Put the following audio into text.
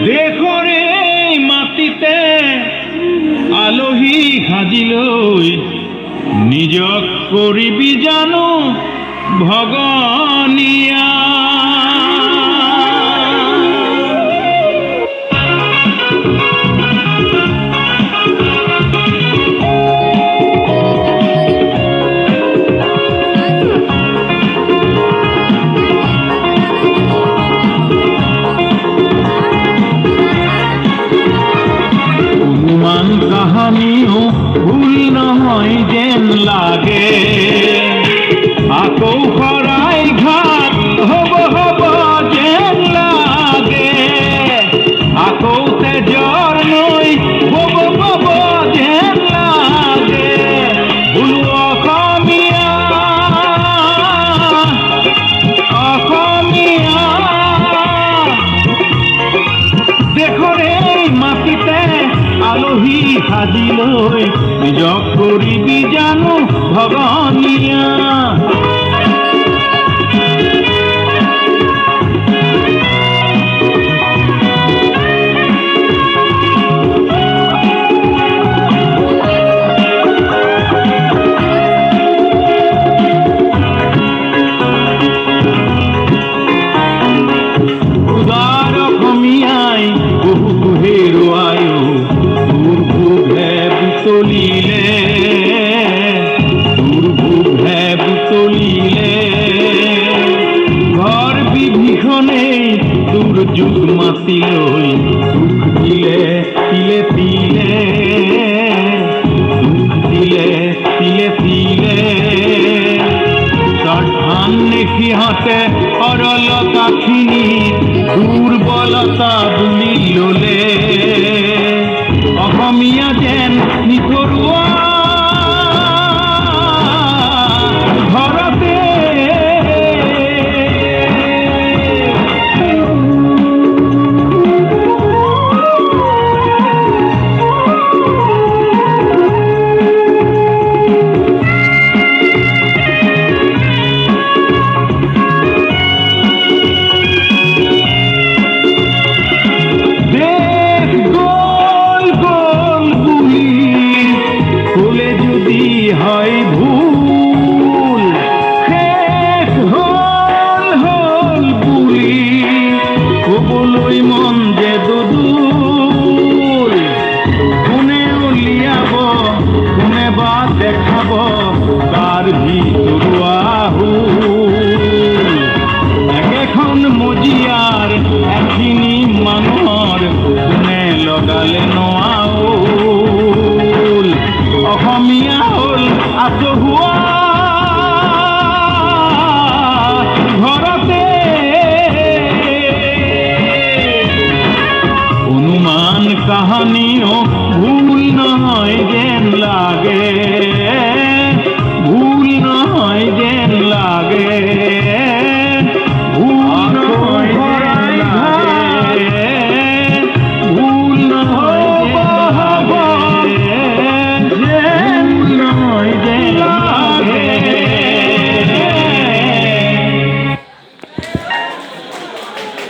দেখরে মাটিতে আলহী সাজিলৈ নিজক কৰিবি জানো ভগনীয়া। কাহানিও ভুল নহয় যেন লাগে, আকৌ শৰাই ঘাট হব হব যেন লাগে, আকৌ তেজৰ নৈ বব বব যেন লাগে। বোলো অসমীয়া অসমীয়া দেখৰে মাটিতে আলহী সাজিলৈ নিজক কৰিবি জানো ভগনীয়া। উদাৰ অসমীয়াই বহু হেৰুৱায় ঘৰ বিভীষণে দুৰ্যোগ মাতিলৈ দুখ দিলে তিলে তিলে, দুখ দিলে তিলে তিলে। ধান সিহঁতে সৰলতাখিনি দুৰ্বলতা বুলি ললে, অসমীয়া যেন নিথৰুৱা ঘৰতে হয় ভুল শেষ হল হল বুলি কবলৈ মন যে দুদুল। কোনে উলিয়াব কোনে বা দেখাব তাৰ ভিতৰুৱা হুল। একেখন মজিয়াৰ এখিনি মানুহৰ কোনে লগালে নোৱাউল। অসমীয়া হ'ল আচহুৱা ঘৰতে, অনুমান কাহানিও ভুল নহয় যেন লাগে।